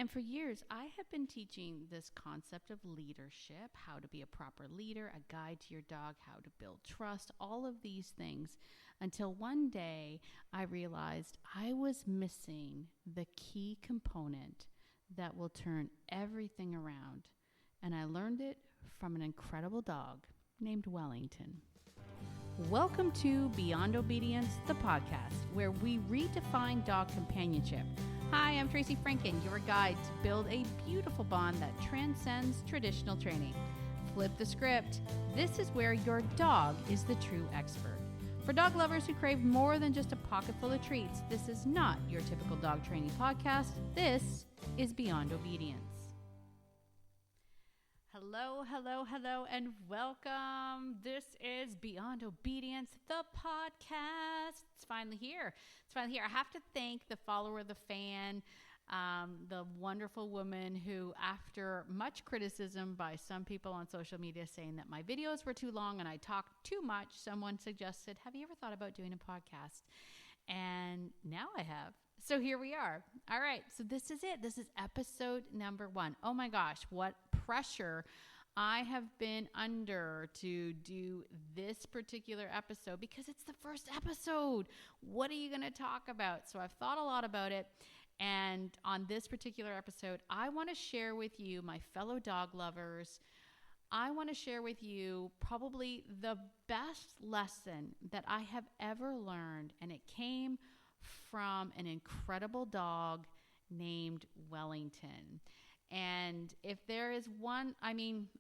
And for years, I have been teaching this concept of leadership, how to be a proper leader, a guide to your dog, how to build trust, all of these things, until one day I realized I was missing the key component that will turn everything around. And I learned it from an incredible dog named Wellington. Welcome to Beyond Obedience, the podcast, where we redefine dog companionship. Hi, I'm Tracy Franken, your guide to build a beautiful bond that transcends traditional training. Flip the script. This is where your dog is the true expert. For dog lovers who crave more than just a pocket full of treats, this is not your typical dog training podcast. This is Beyond Obedience. Hello, and welcome. This is Beyond Obedience, the podcast. It's finally here. I have to thank the follower, the fan, the wonderful woman who, after much criticism by some people on social media saying that my videos were too long and I talked too much, someone suggested, have you ever thought about doing a podcast? And now I have. So here we are. All right. So this is it. This is episode number 1. Oh my gosh, what pressure I have been under to do this particular episode because it's the first episode. What are you going to talk about? So I've thought a lot about it. And on this particular episode, I want to share with you, my fellow dog lovers, I want to share with you probably the best lesson that I have ever learned. And it came from an incredible dog named Wellington. And if there is one,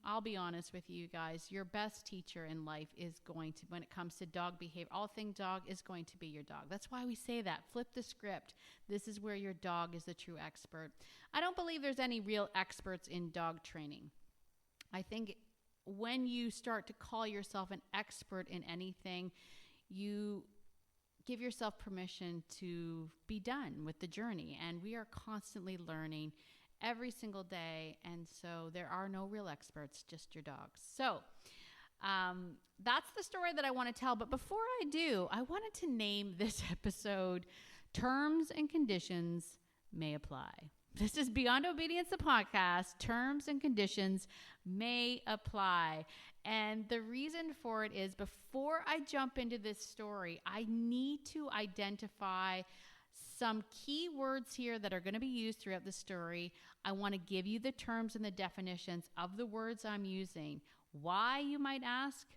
I'll be honest with you guys, your best teacher in life is going to, when it comes to dog behavior, all things dog is going to be your dog. That's why we say that. Flip the script. This is where your dog is the true expert. I don't believe there's any real experts in dog training. I think when you start to call yourself an expert in anything, you give yourself permission to be done with the journey. And we are constantly learning every single day. And so there are no real experts, just your dogs. So that's the story that I want to tell. But before I do, I wanted to name this episode Terms and Conditions May Apply. This is Beyond Obedience, the podcast. Terms and conditions may apply. And the reason for it is, before I jump into this story, I need to identify some key words here that are going to be used throughout the story. I want to give you the terms and the definitions of the words I'm using. Why, you might ask?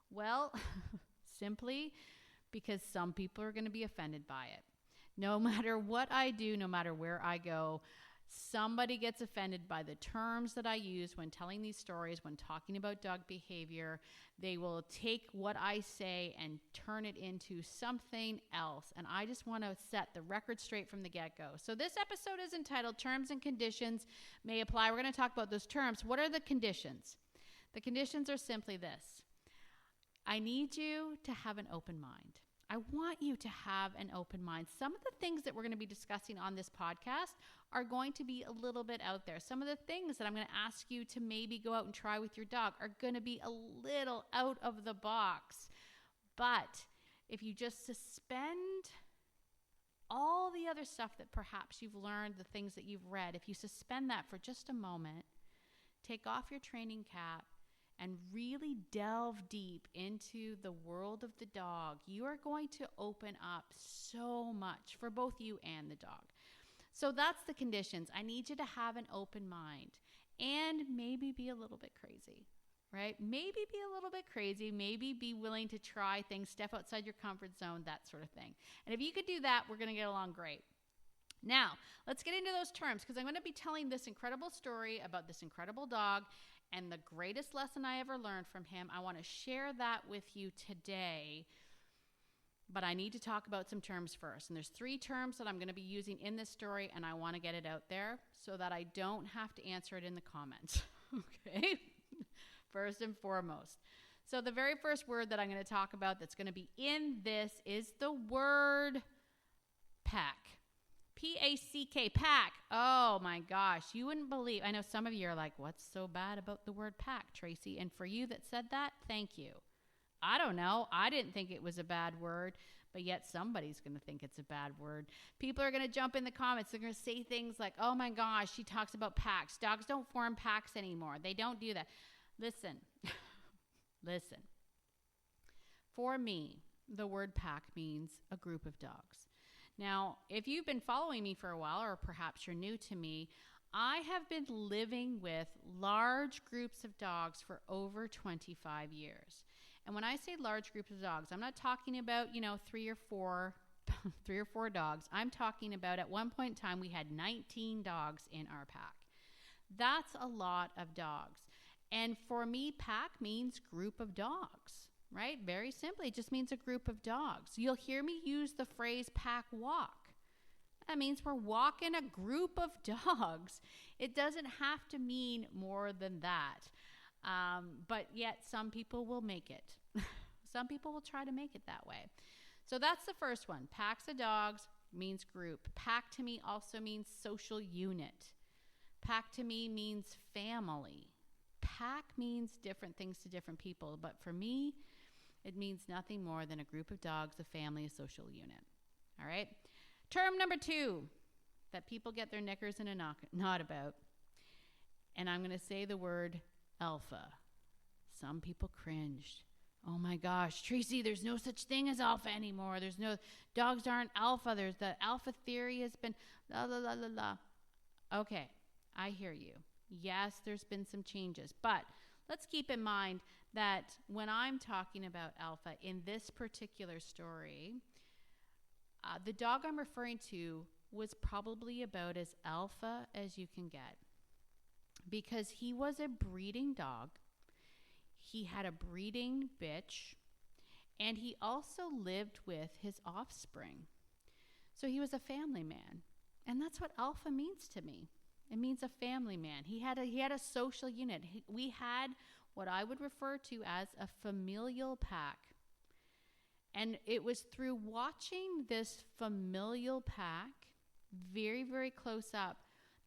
Well, simply because some people are going to be offended by it. No matter what I do, no matter where I go, somebody gets offended by the terms that I use when telling these stories, when talking about dog behavior. They will take what I say and turn it into something else. And I just want to set the record straight from the get-go. So this episode is entitled Terms and Conditions May Apply. We're going to talk about those terms. What are the conditions? The conditions are simply this. I need you to have an open mind. I want you to have an open mind. Some of the things that we're going to be discussing on this podcast are going to be a little bit out there. Some of the things that I'm going to ask you to maybe go out and try with your dog are going to be a little out of the box. But if you just suspend all the other stuff that perhaps you've learned, the things that you've read, if you suspend that for just a moment, take off your training cap, and really delve deep into the world of the dog, you are going to open up so much for both you and the dog. So that's the conditions. I need you to have an open mind and maybe be a little bit crazy, right? Maybe be a little bit crazy, maybe be willing to try things, step outside your comfort zone, that sort of thing. And if you could do that, we're going to get along great. Now, let's get into those terms, because I'm going to be telling this incredible story about this incredible dog and the greatest lesson I ever learned from him. I want to share that with you today, but I need to talk about some terms first. And there's 3 terms that I'm going to be using in this story, and I want to get it out there so that I don't have to answer it in the comments. Okay? First and foremost. So the very first word that I'm going to talk about that's going to be in this is the word pack. P-A-C-K, pack. Oh my gosh, you wouldn't believe. I know some of you are like, what's so bad about the word pack, Tracy? And for you that said that, thank you. I don't know. I didn't think it was a bad word, but yet somebody's going to think it's a bad word. People are going to jump in the comments. They're going to say things like, oh my gosh, she talks about packs. Dogs don't form packs anymore. They don't do that. Listen, listen. For me, the word pack means a group of dogs. Now, if you've been following me for a while, or perhaps you're new to me, I have been living with large groups of dogs for over 25 years. And when I say large groups of dogs, I'm not talking about, 3 or 4 dogs. I'm talking about at one point in time, we had 19 dogs in our pack. That's a lot of dogs. And for me, pack means group of dogs, right? Very simply, it just means a group of dogs. You'll hear me use the phrase pack walk. That means we're walking a group of dogs. It doesn't have to mean more than that. But yet some people will make it. Some people will try to make it that way. So that's the first one. Packs of dogs means group. Pack to me also means social unit. Pack to me means family. Pack means different things to different people. But for me, it means nothing more than a group of dogs, a family, a social unit. All right? Term number 2 that people get their knickers in a knot about. And I'm going to say the word alpha. Some people cringed. Oh my gosh, Tracy, there's no such thing as alpha anymore. Dogs aren't alpha. There's the alpha theory has been la la la la la. Okay, I hear you. Yes, there's been some changes, but let's keep in mind that when I'm talking about alpha in this particular story, the dog I'm referring to was probably about as alpha as you can get, because he was a breeding dog. He had a breeding bitch, and he also lived with his offspring. So he was a family man, and that's what alpha means to me. It means a family man. He had a social unit. We had what I would refer to as a familial pack. And it was through watching this familial pack very, very close up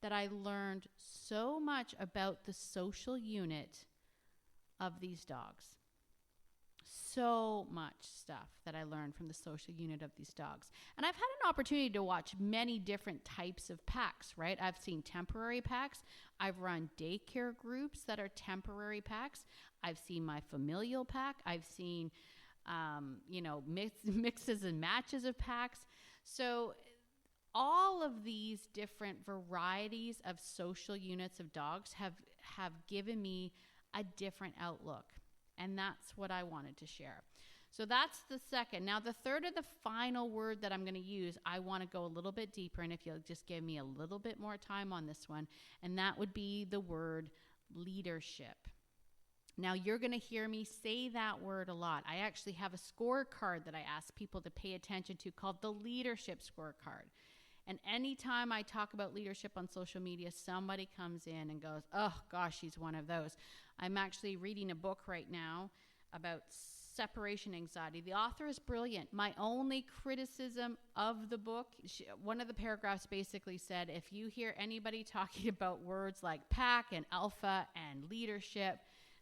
that I learned so much about the social unit of these dogs. So much stuff that I learned from the social unit of these dogs. And I've had an opportunity to watch many different types of packs, right? I've seen temporary packs. I've run daycare groups that are temporary packs. I've seen my familial pack. I've seen, mixes and matches of packs. So all of these different varieties of social units of dogs have given me a different outlook. And that's what I wanted to share. So that's the second. Now, the third and the final word that I'm going to use, I want to go a little bit deeper. And if you'll just give me a little bit more time on this one, and that would be the word leadership. Now, you're going to hear me say that word a lot. I actually have a scorecard that I ask people to pay attention to called the leadership scorecard. And anytime I talk about leadership on social media, somebody comes in and goes, oh gosh, she's one of those. I'm actually reading a book right now about separation anxiety. The author is brilliant. My only criticism of the book, one of the paragraphs basically said, if you hear anybody talking about words like pack and alpha and leadership,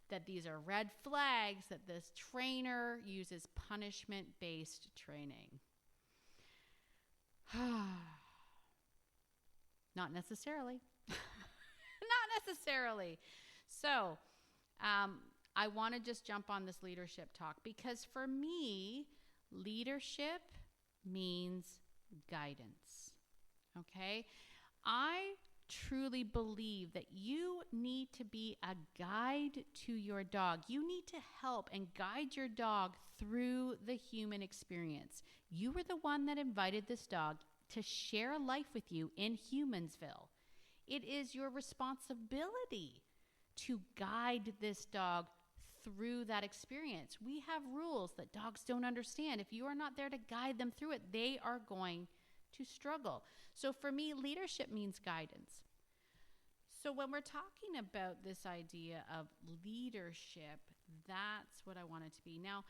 that these are red flags, that this trainer uses punishment-based training. Not necessarily. Not necessarily. So I want to just jump on this leadership talk, because for me, leadership means guidance. Okay? I truly believe that you need to be a guide to your dog. You need to help and guide your dog through the human experience. You were the one that invited this dog to share a life with you in Humansville. It is your responsibility to guide this dog through that experience. We have rules that dogs don't understand. If you are not there to guide them through it, they are going to struggle. So for me, leadership means guidance. So when we're talking about this idea of leadership, that's what I want it to be. Now,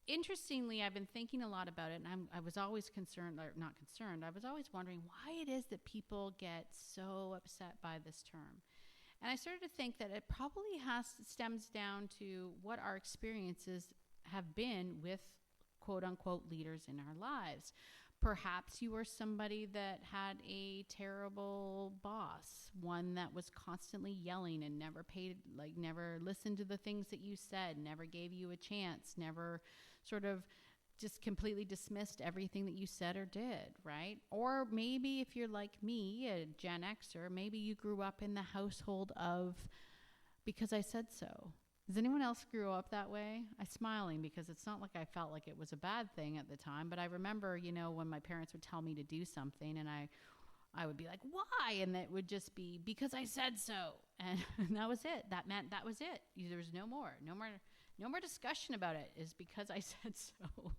interestingly, I've been thinking a lot about it, and I was always concerned, or not concerned, I was always wondering why it is that people get so upset by this term. And I started to think that it probably stems down to what our experiences have been with quote unquote leaders in our lives. Perhaps you were somebody that had a terrible boss, one that was constantly yelling and never listened to the things that you said, never gave you a chance, never sort of just completely dismissed everything that you said or did, right? Or maybe if you're like me, a Gen Xer, maybe you grew up in the household of because I said so. Does anyone else grow up that way? I'm smiling because it's not like I felt like it was a bad thing at the time, but I remember, when my parents would tell me to do something and I would be like, why? And it would just be because I said so. And that was it. That meant that was it. There was no more discussion about it. Is because I said so.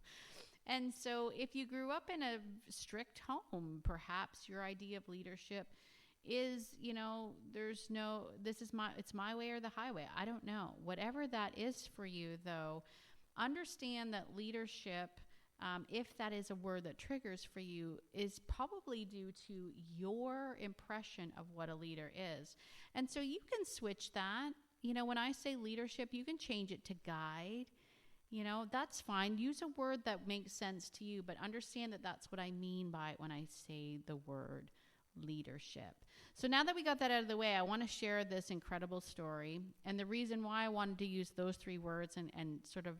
And so if you grew up in a strict home, perhaps your idea of leadership is, it's my way or the highway. I don't know. Whatever that is for you, though, understand that leadership, if that is a word that triggers for you, is probably due to your impression of what a leader is. And so you can switch that. When I say leadership, you can change it to guide. That's fine. Use a word that makes sense to you, but understand that that's what I mean by it when I say the word leadership. So now that we got that out of the way, I want to share this incredible story. And the reason why I wanted to use those three words and sort of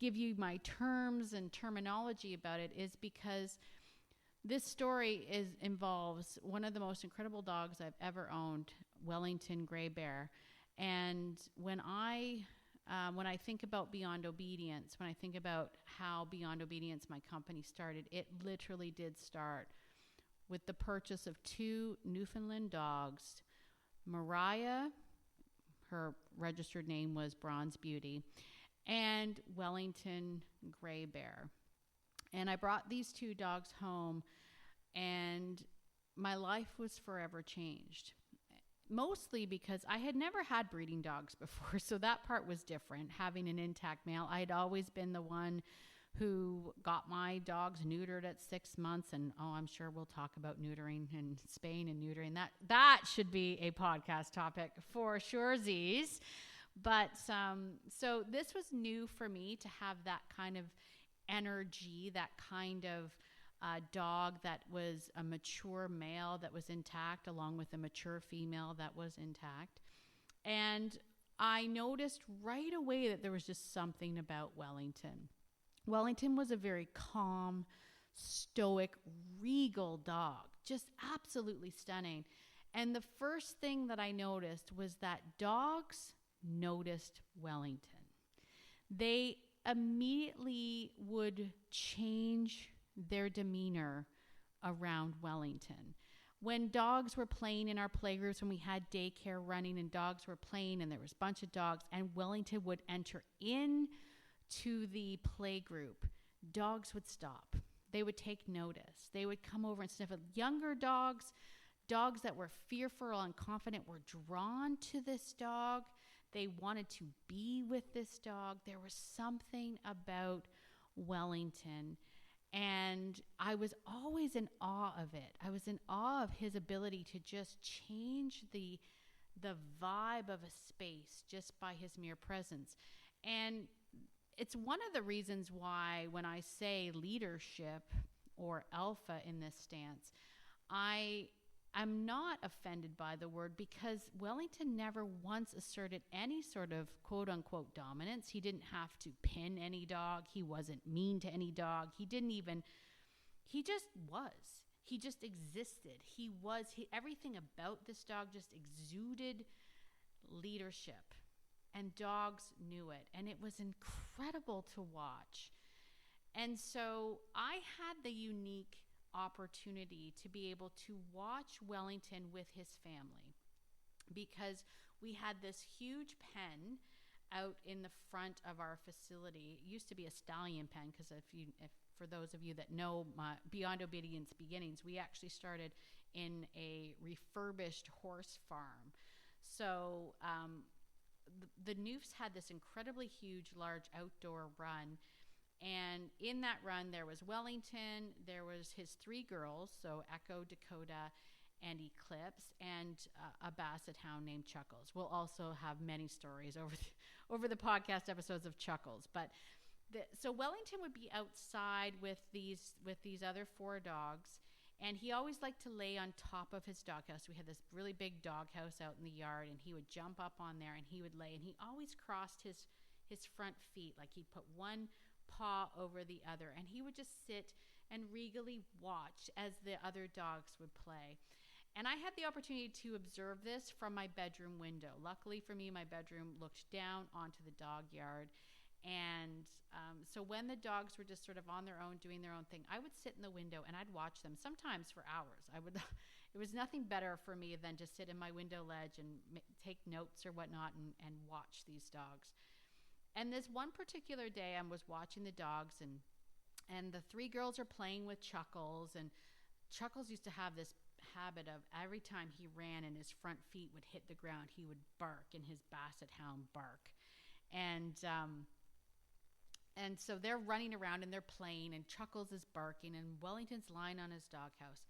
give you my terms and terminology about it is because this story involves one of the most incredible dogs I've ever owned, Wellington Gray Bear. And when I think about Beyond Obedience, when I think about how Beyond Obedience, my company, started, it literally did start with the purchase of 2 Newfoundland dogs. Mariah, her registered name was Bronze Beauty, and Wellington Gray Bear. And I brought these 2 dogs home, and my life was forever changed. Mostly because I had never had breeding dogs before, so that part was different, having an intact male. I had always been the one who got my dogs neutered at 6 months, and I'm sure we'll talk about neutering and spaying and neutering. That should be a podcast topic for sure, Z's. But so this was new for me to have that kind of energy, that kind of dog that was a mature male that was intact, along with a mature female that was intact. And I noticed right away that there was just something about Wellington. Wellington was a very calm, stoic, regal dog, just absolutely stunning. And the first thing that I noticed was that dogs noticed Wellington. They immediately would change their demeanor around Wellington. When dogs were playing in our playgroups, when we had daycare running and dogs were playing and there was a bunch of dogs and Wellington would enter in to the playgroup, dogs would stop. They would take notice. They would come over and sniff it. Younger dogs that were fearful and confident were drawn to this dog. They wanted to be with this dog. There was something about Wellington, and I was always in awe of it. I was in awe of his ability to just change the vibe of a space just by his mere presence. And it's one of the reasons why when I say leadership or alpha in this stance, I'm not offended by the word, because Wellington never once asserted any sort of quote unquote dominance. He didn't have to pin any dog. He wasn't mean to any dog. He just was. He just existed. Everything about this dog just exuded leadership, and dogs knew it. And it was incredible to watch. And so I had the unique opportunity to be able to watch Wellington with his family, because we had this huge pen out in the front of our facility. It used to be a stallion pen, because if for those of you that know my Beyond Obedience beginnings, we actually started in a refurbished horse farm. So the Newfs had this incredibly huge, large outdoor run. And in that run, there was Wellington, there was his 3 girls, so Echo, Dakota, and Eclipse, and a basset hound named Chuckles. We'll also have many stories over the podcast episodes of Chuckles. But So Wellington would be outside with these other four dogs, and he always liked to lay on top of his doghouse. We had this really big doghouse out in the yard, and he would jump up on there and he would lay, and he always crossed his front feet, like he'd put one paw over the other, and he would just sit and regally watch as the other dogs would play. And I had the opportunity to observe this from my bedroom window. Luckily for me, my bedroom looked down onto the dog yard. And so when the dogs were just sort of on their own, doing their own thing, I would sit in the window and I'd watch them, sometimes for hours. It was nothing better for me than to sit in my window ledge and take notes or whatnot and watch these dogs. And this one particular day, I was watching the dogs, and the three girls are playing with Chuckles. And Chuckles used to have this habit of every time he ran and his front feet would hit the ground, he would bark in his Basset Hound bark. And so they're running around and they're playing, and Chuckles is barking, and Wellington's lying on his doghouse.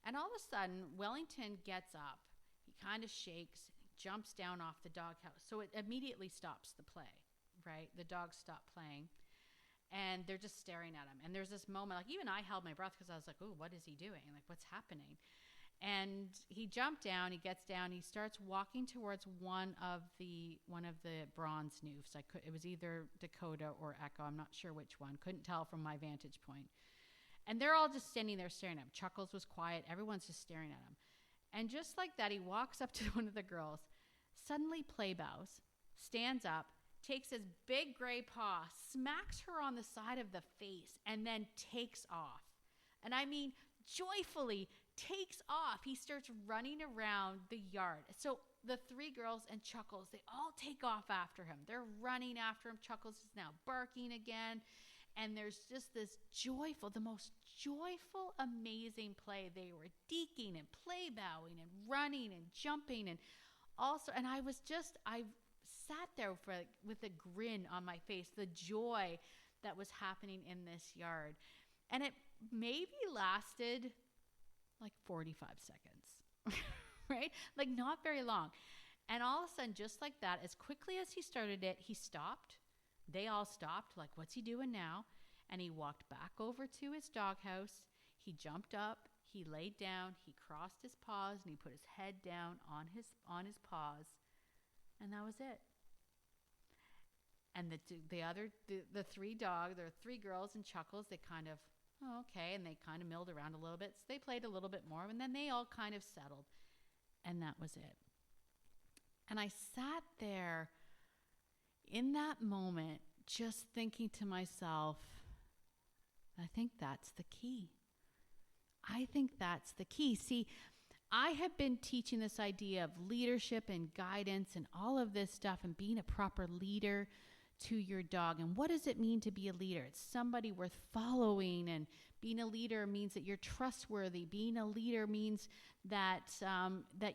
And all of a sudden, Wellington gets up. He kind of shakes, jumps down off the doghouse. So it immediately stops the play, right? The dogs stop playing, and they're just staring at him. And there's this moment, like even I held my breath because I was like, "Oh, what is he doing? Like, what's happening?" And he jumped down, he gets down, he starts walking towards one of the bronze newfs. It was either Dakota or Echo, I'm not sure which one, couldn't tell from my vantage point. And they're all just standing there staring at him. Chuckles was quiet, everyone's just staring at him. And just like that, he walks up to one of the girls, suddenly play bows, stands up, takes his big gray paw, smacks her on the side of the face, and then takes off. And I mean, joyfully takes off. He starts running around the yard. So the three girls and Chuckles, they all take off after him. They're running after him. Chuckles is now barking again. And there's just this joyful, the most joyful, amazing play. They were deeking and play bowing and running and jumping. And I sat there with a grin on my face, the joy that was happening in this yard. And it maybe lasted like 45 seconds, right? Like not very long. And all of a sudden, just like that, as quickly as he started it, he stopped. They all stopped, like, what's he doing now? And he walked back over to his doghouse. He jumped up, he laid down, he crossed his paws, and he put his head down on his paws. And that was it. And the three girls and Chuckles, they kind of, oh, okay, and they kind of milled around a little bit. So they played a little bit more, and then they all kind of settled. And that was it. And I sat there in that moment just thinking to myself, I think that's the key. I think that's the key. See, I have been teaching this idea of leadership and guidance and all of this stuff and being a proper leader to your dog. And what does it mean to be a leader? It's somebody worth following, and being a leader means that you're trustworthy. Being a leader means that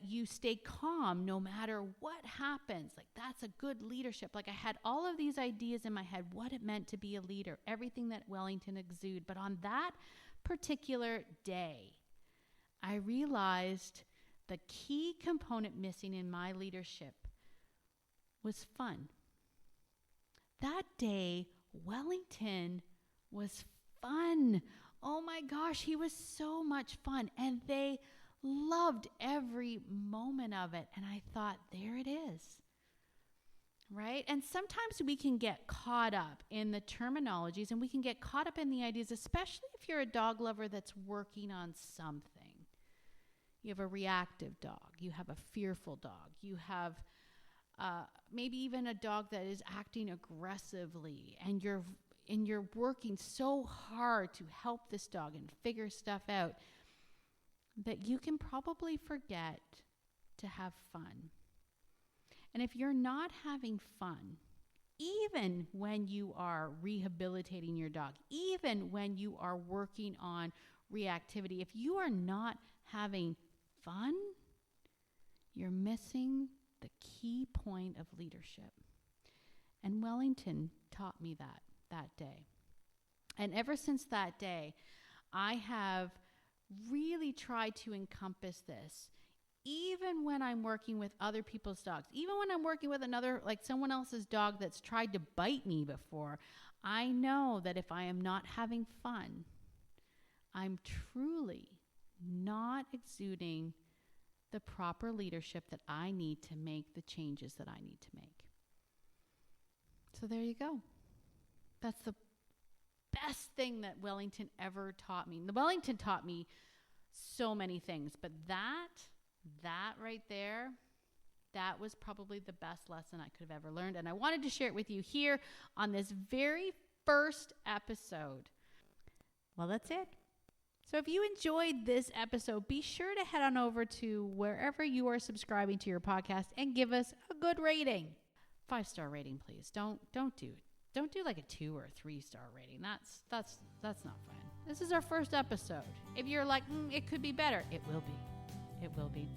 you stay calm no matter what happens. Like, that's a good leadership. Like, I had all of these ideas in my head, what it meant to be a leader, everything that Wellington exuded. But on that particular day, I realized the key component missing in my leadership was fun. That day, Wellington was fun. Oh my gosh, he was so much fun. And they loved every moment of it. And I thought, there it is. Right? And sometimes we can get caught up in the terminologies, and we can get caught up in the ideas, especially if you're a dog lover that's working on something. You have a reactive dog. You have a fearful dog. You have maybe even a dog that is acting aggressively, and you're working so hard to help this dog and figure stuff out that you can probably forget to have fun. And if you're not having fun, even when you are rehabilitating your dog, even when you are working on reactivity, if you are not having fun, you're missing the key point of leadership. And Wellington taught me that day. And ever since that day, I have really tried to encompass this. Even when I'm working with other people's dogs, even when I'm working with someone else's dog that's tried to bite me before, I know that if I am not having fun, I'm truly not exuding the proper leadership that I need to make the changes that I need to make. So there you go. That's the best thing that Wellington ever taught me. The Wellington taught me so many things, but that right there, that was probably the best lesson I could have ever learned. And I wanted to share it with you here on this very first episode. Well, that's it. So if you enjoyed this episode, be sure to head on over to wherever you are subscribing to your podcast and give us a good rating. 5-star rating, please. Don't do like a 2 or 3-star rating. That's not fun. This is our first episode. If you're like, it could be better, it will be. It will be.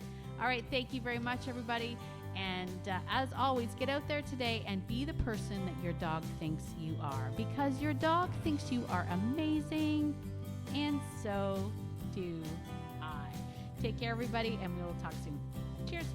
All right. Thank you very much, everybody. And as always, get out there today and be the person that your dog thinks you are, because your dog thinks you are amazing, and so do I. Take care, everybody, and we will talk soon. Cheers.